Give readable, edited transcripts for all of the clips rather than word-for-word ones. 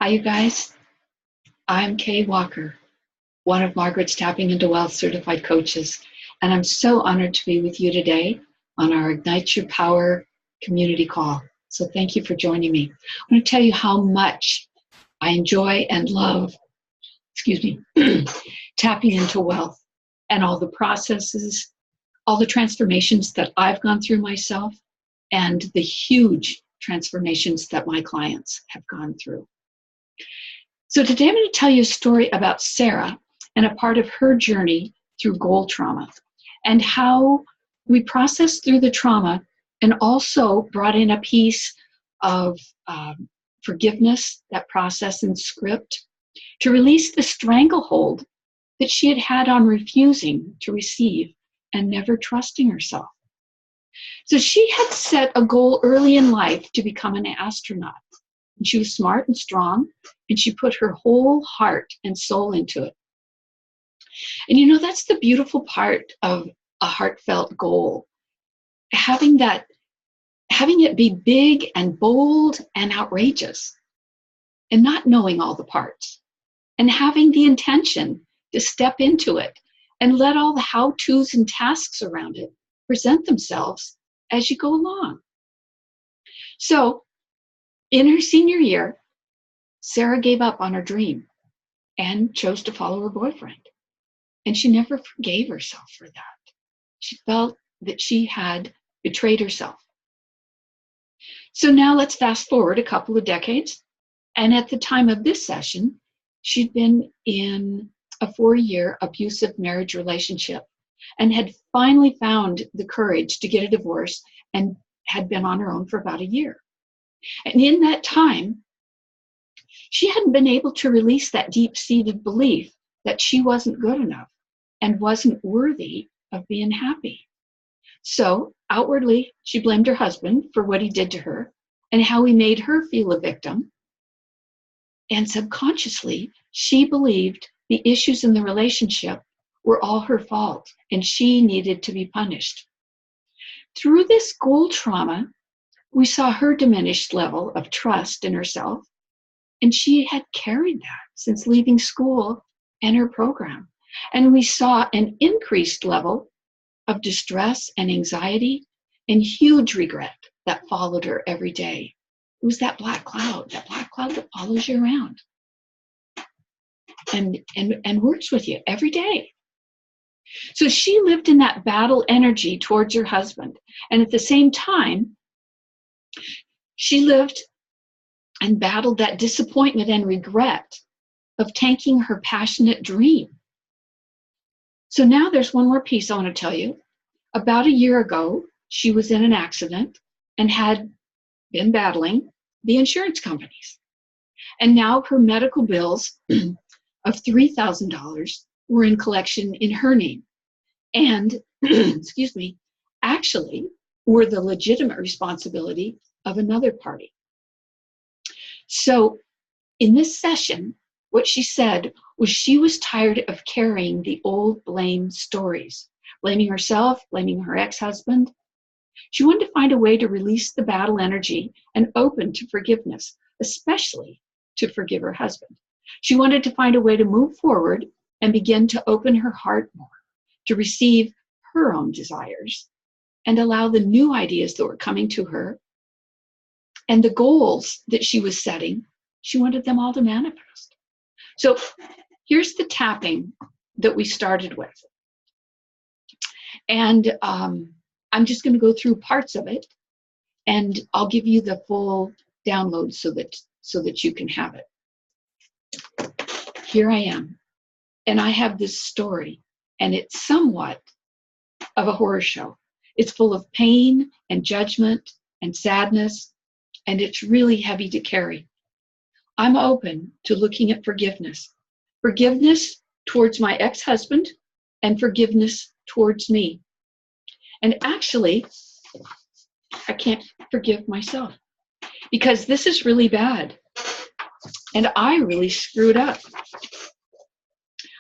Hi, you guys. I'm Kay Walker, one of Margaret's Tapping into Wealth certified coaches, and I'm so honored to be with you today on our Ignite Your Power community call. So thank you for joining me. I'm going to tell you how much I enjoy and love, tapping into wealth and all the processes, all the transformations that I've gone through myself, and the huge transformations that my clients have gone through. So today I'm going to tell you a story about Sarah and a part of her journey through goal trauma and how we processed through the trauma and also brought in a piece of forgiveness, that process and script, to release the stranglehold that she had had on refusing to receive and never trusting herself. So she had set a goal early in life to become an astronaut. And she was smart and strong, and she put her whole heart and soul into it. And you know, that's the beautiful part of a heartfelt goal. Having it be big and bold and outrageous, and not knowing all the parts, and having the intention to step into it and let all the how-tos and tasks around it present themselves as you go along. So, in her senior year, Sarah gave up on her dream and chose to follow her boyfriend. And she never forgave herself for that. She felt that she had betrayed herself. So now let's fast forward a couple of decades. And at the time of this session, she'd been in a 4-year abusive marriage relationship and had finally found the courage to get a divorce and had been on her own for about a year. And in that time, she hadn't been able to release that deep-seated belief that she wasn't good enough and wasn't worthy of being happy. So outwardly, she blamed her husband for what he did to her and how he made her feel a victim. And subconsciously, she believed the issues in the relationship were all her fault and she needed to be punished. Through this goal trauma, we saw her diminished level of trust in herself, and she had carried that since leaving school and her program. And we saw an increased level of distress and anxiety and huge regret that followed her every day. It was that black cloud that follows you around and works with you every day. So she lived in that battle energy towards her husband. And at the same time, she lived and battled that disappointment and regret of tanking her passionate dream. So now there's one more piece I want to tell you. About a year ago, she was in an accident and had been battling the insurance companies. And now her medical bills of $3,000 were in collection in her name. And, actually were the legitimate responsibility of another party. So in this session, what she said was she was tired of carrying the old blame stories, blaming herself, blaming her ex-husband. She wanted to find a way to release the battle energy and open to forgiveness, especially to forgive her husband. She wanted to find a way to move forward and begin to open her heart more, to receive her own desires and allow the new ideas that were coming to her and the goals that she was setting, she wanted them all to manifest. So here's the tapping that we started with. And I'm just going to go through parts of it, and I'll give you the full download so that you can have it. Here I am, and I have this story, and it's somewhat of a horror show. It's full of pain and judgment and sadness, and it's really heavy to carry. I'm open to looking at forgiveness. Forgiveness towards my ex-husband and forgiveness towards me. And actually, I can't forgive myself because this is really bad. And I really screwed up.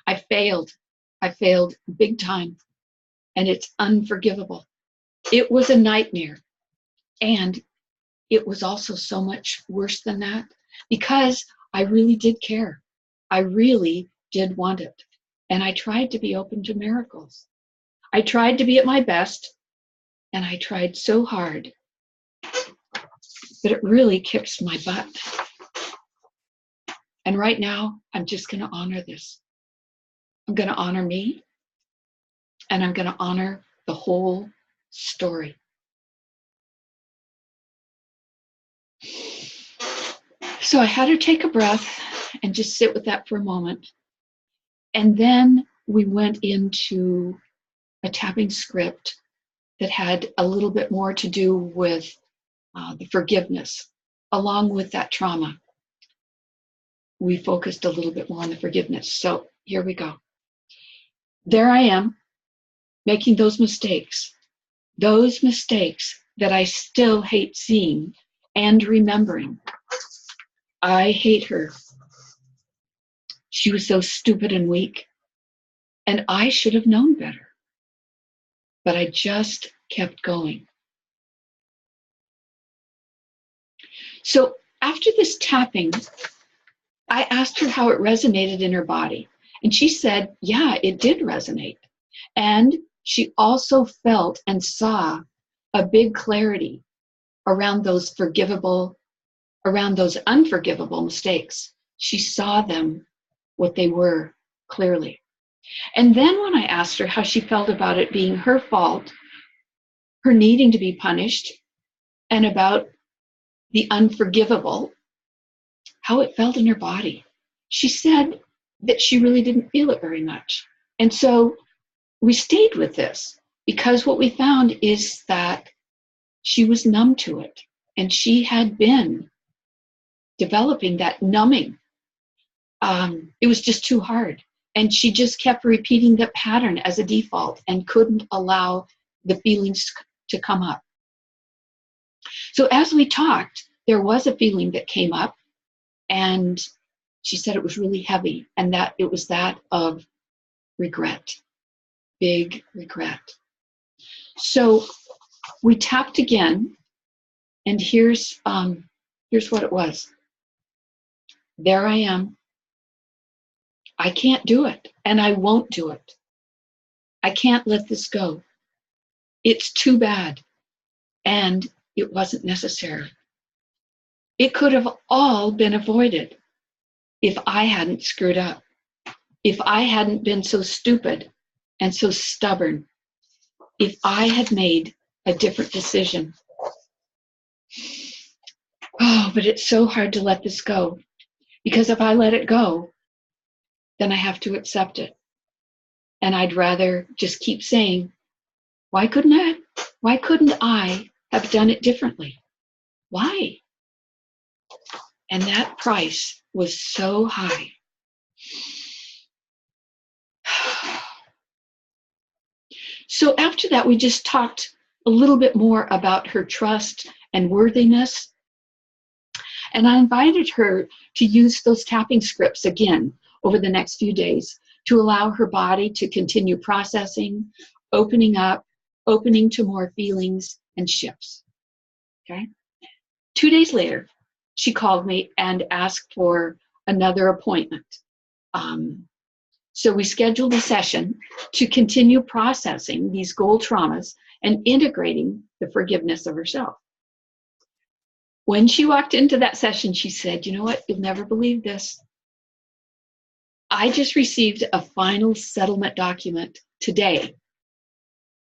I failed big time, and it's unforgivable. It was a nightmare. And it was also so much worse than that because I really did care. I really did want it. And I tried to be open to miracles. I tried to be at my best, and I tried so hard, but it really kicks my butt. And right now, I'm just going to honor this. I'm going to honor me, and I'm going to honor the whole story. So I had her take a breath and just sit with that for a moment. And then we went into a tapping script that had a little bit more to do with the forgiveness, along with that trauma. We focused a little bit more on the forgiveness. So here we go. There I am, making those mistakes that I still hate seeing and remembering. I hate her. She was so stupid and weak, and I should have known better. But I just kept going. So after this tapping, I asked her how it resonated in her body. And she said, yeah, it did resonate. And she also felt and saw a big clarity around those unforgivable mistakes. She saw them, what they were, clearly. And then when I asked her how she felt about it being her fault, her needing to be punished, and about the unforgivable, how it felt in her body, she said that she really didn't feel it very much. And so we stayed with this, because what we found is that she was numb to it, and she had been developing that numbing. It was just too hard. And she just kept repeating the pattern as a default and couldn't allow the feelings to come up. So as we talked, there was a feeling that came up, and she said it was really heavy, and that it was that of regret, big regret. So we tapped again, and here's what it was. There I am. I can't do it, and I won't do it. I can't let this go. It's too bad, and it wasn't necessary. It could have all been avoided if I hadn't screwed up, if I hadn't been so stupid and so stubborn, if I had made a different decision. Oh, but it's so hard to let this go, because if I let it go, then I have to accept it. And I'd rather just keep saying, why couldn't I have done it differently? Why? And that price was so high. So after that, we just talked a little bit more about her trust and worthiness. And I invited her to use those tapping scripts again over the next few days to allow her body to continue processing, opening up, opening to more feelings and shifts. Okay. 2 days later, she called me and asked for another appointment. So we scheduled a session to continue processing these gold traumas and integrating the forgiveness of herself. When she walked into that session, she said, you know what? You'll never believe this. I just received a final settlement document today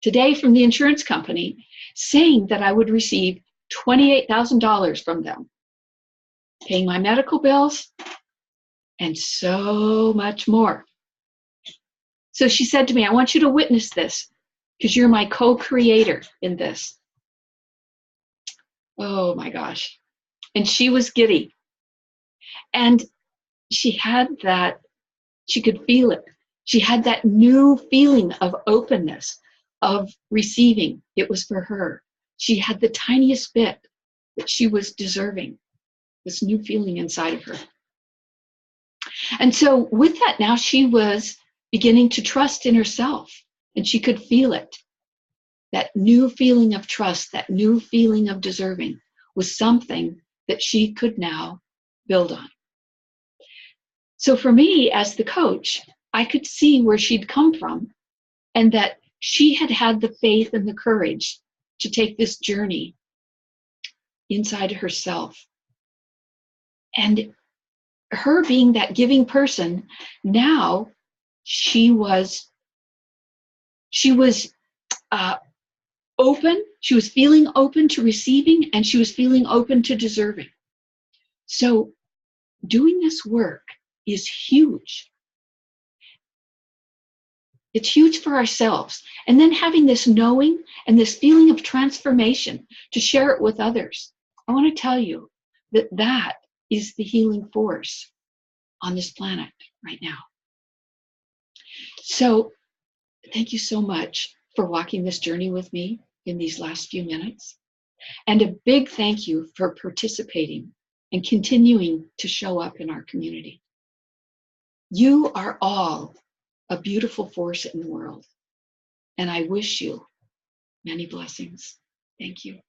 from the insurance company, saying that I would receive $28,000 from them, paying my medical bills and so much more. So she said to me, I want you to witness this, because you're my co-creator in this. Oh my gosh. And she was giddy. And she had that, she could feel it. She had that new feeling of openness, of receiving. It was for her. She had the tiniest bit that she was deserving, this new feeling inside of her. And so with that, now she was beginning to trust in herself, and she could feel it. That new feeling of trust, that new feeling of deserving was something that she could now build on. So for me, as the coach, I could see where she'd come from and that she had had the faith and the courage to take this journey inside herself. And her being that giving person, now she was open. She was feeling open to receiving, and she was feeling open to deserving. So doing this work is huge. It's huge for ourselves. And then having this knowing and this feeling of transformation to share it with others. I want to tell you that that is the healing force on this planet right now. So thank you so much for walking this journey with me in these last few minutes. And a big thank you for participating and continuing to show up in our community. You are all a beautiful force in the world, and I wish you many blessings. Thank you.